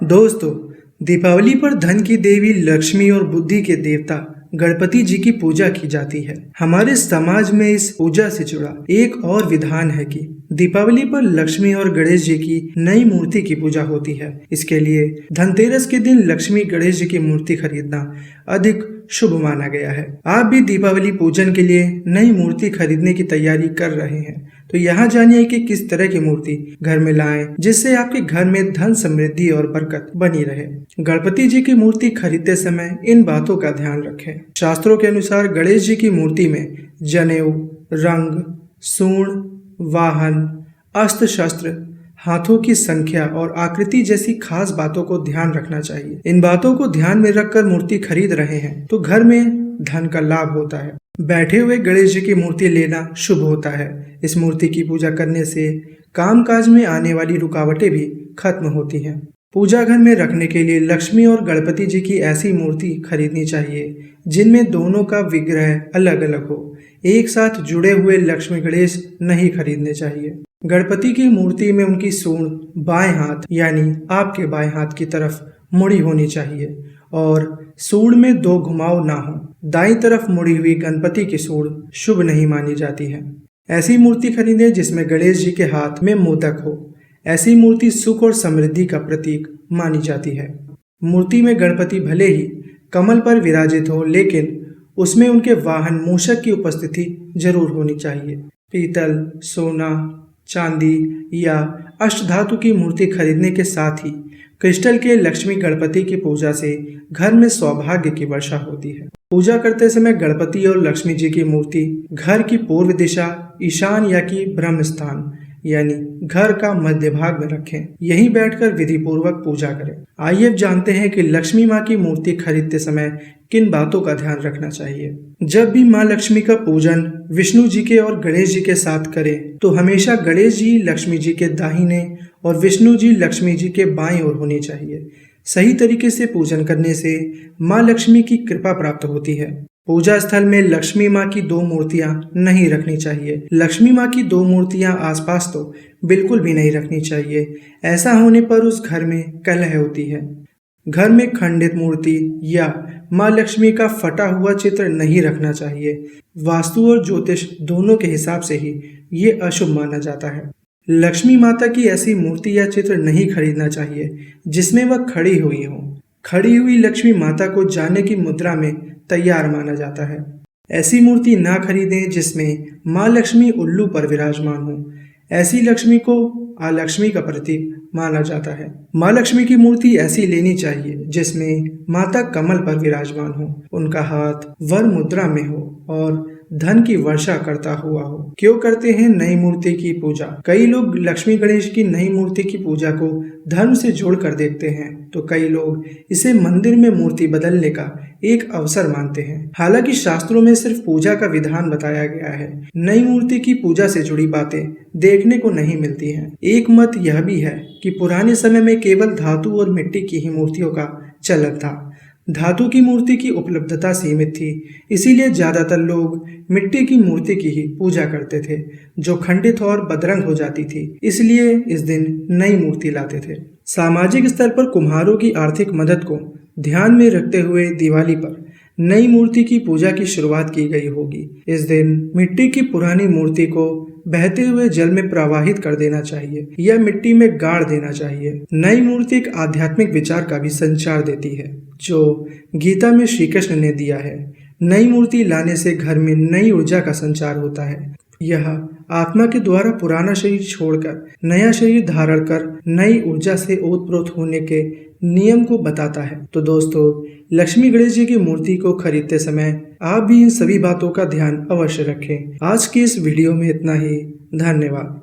दोस्तों, दीपावली पर धन की देवी लक्ष्मी और बुद्धि के देवता गणपति जी की पूजा की जाती है। हमारे समाज में इस पूजा से जुड़ा एक और विधान है कि दीपावली पर लक्ष्मी और गणेश जी की नई मूर्ति की पूजा होती है। इसके लिए धनतेरस के दिन लक्ष्मी गणेश जी की मूर्ति खरीदना अधिक शुभ माना गया है। आप भी दीपावली पूजन के लिए नई मूर्ति खरीदने की तैयारी कर रहे हैं, तो यहाँ जानिए कि किस तरह की मूर्ति घर में लाएं जिससे आपके घर में धन, समृद्धि और बरकत बनी रहे। गणपति जी की मूर्ति खरीदते समय इन बातों का ध्यान रखें। शास्त्रों के अनुसार गणेश जी की मूर्ति में जनेऊ, रंग, सूंड, वाहन, अस्त्र शस्त्र, हाथों की संख्या और आकृति जैसी खास बातों को ध्यान रखना चाहिए। इन बातों को ध्यान में रखकर मूर्ति खरीद रहे हैं तो घर में धन का लाभ होता है। बैठे हुए गणेश जी की मूर्ति लेना शुभ होता है। इस मूर्ति की पूजा करने से कामकाज में आने वाली रुकावटें भी खत्म होती हैं। पूजा घर में रखने के लिए लक्ष्मी और गणपति जी की ऐसी मूर्ति खरीदनी चाहिए जिनमें दोनों का विग्रह अलग अलग हो। एक साथ जुड़े हुए लक्ष्मी गणेश नहीं खरीदने चाहिए। गणपति की मूर्ति में उनकी सूंड बाएं हाथ यानी आपके बाएं हाथ की तरफ मुड़ी होनी चाहिए और सूंड में दो घुमाव ना हो। दाईं तरफ मुड़ी हुई गणपति की सूंड शुभ नहीं मानी जाती है। ऐसी मूर्ति खरीदें जिसमें गणेश जी के हाथ में मोदक हो। ऐसी मूर्ति सुख और समृद्धि का प्रतीक मानी जाती है। मूर्ति में गणपति भले ही कमल पर विराजित हो, लेकिन उसमें उनके वाहन मूषक की उपस्थिति जरूर होनी चाहिए। पीतल, सोना, चांदी या अष्टधातु की मूर्ति खरीदने के साथ ही क्रिस्टल के लक्ष्मी गणपति की पूजा से घर में सौभाग्य की वर्षा होती है। पूजा करते समय गणपति और लक्ष्मी जी की मूर्ति घर की पूर्व दिशा, ईशान या कि ब्रह्म स्थान यानी घर का मध्य भाग में रखें। यहीं बैठकर विधि पूर्वक पूजा करें। आइए अब जानते हैं कि लक्ष्मी माँ की मूर्ति खरीदते समय किन बातों का ध्यान रखना चाहिए। जब भी माँ लक्ष्मी का पूजन विष्णु जी के और गणेश जी के साथ करें तो हमेशा गणेश जी लक्ष्मी जी के दाहिने और विष्णु जी लक्ष्मी जी के बाईं ओर होनी चाहिए। सही तरीके से पूजन करने से माँ लक्ष्मी की कृपा प्राप्त होती है। पूजा स्थल में लक्ष्मी माँ की दो मूर्तियां नहीं रखनी चाहिए। लक्ष्मी माँ की दो मूर्तियां आसपास तो बिल्कुल भी नहीं रखनी चाहिए। ऐसा होने पर उस घर में कलह होती है। घर में खंडित मूर्ति या माँ लक्ष्मी का फटा हुआ चित्र नहीं रखना चाहिए। वास्तु और ज्योतिष दोनों के हिसाब से ही ये अशुभ माना जाता है। लक्ष्मी माता की ऐसी मूर्ति या चित्र नहीं खरीदना चाहिए जिसमें वह खड़ी हुई हो। खड़ी हुई लक्ष्मी माता को जाने की मुद्रा में तैयार माना जाता है। ऐसी मूर्ति ना खरीदें जिसमें माँ लक्ष्मी उल्लू पर विराजमान हो। ऐसी लक्ष्मी को अलक्ष्मी का प्रतीक माना जाता है। माँ लक्ष्मी की मूर्ति ऐसी लेनी चाहिए जिसमें माता कमल पर विराजमान हो, उनका हाथ वर मुद्रा में हो और धन की वर्षा करता हुआ हो। क्यों करते हैं नई मूर्ति की पूजा? कई लोग लक्ष्मी गणेश की नई मूर्ति की पूजा को धर्म से जोड़कर देखते हैं, तो कई लोग इसे मंदिर में मूर्ति बदलने का एक अवसर मानते हैं। हालांकि शास्त्रों में सिर्फ पूजा का विधान बताया गया है। नई मूर्ति की पूजा से जुड़ी बातें देखने को नहीं मिलती हैं। एक मत यह भी है कि पुराने समय में केवल धातु और मिट्टी की ही मूर्तियों का चलन था। धातु की मूर्ति की उपलब्धता सीमित थी, इसीलिए ज्यादातर लोग मिट्टी की मूर्ति की ही पूजा करते थे जो खंडित और बदरंग हो जाती थी। इसलिए इस दिन नई मूर्ति लाते थे। सामाजिक स्तर पर कुम्हारों की आर्थिक मदद को ध्यान में रखते हुए दिवाली पर नई मूर्ति की पूजा की शुरुआत की गई होगी। इस दिन मिट्टी की पुरानी मूर्ति को बहते हुए जल में प्रवाहित कर देना चाहिए या मिट्टी में गाड़ देना चाहिए। नई मूर्ति एक आध्यात्मिक विचार का भी संचार देती है जो गीता में श्री कृष्ण ने दिया है। नई मूर्ति लाने से घर में नई ऊर्जा का संचार होता है। यह आत्मा के द्वारा पुराना शरीर छोड़कर नया शरीर धारण कर नई ऊर्जा से ओतप्रोत होने के नियम को बताता है। तो दोस्तों, लक्ष्मी गणेश जी की मूर्ति को खरीदते समय आप भी इन सभी बातों का ध्यान अवश्य रखें। आज की इस वीडियो में इतना ही। धन्यवाद।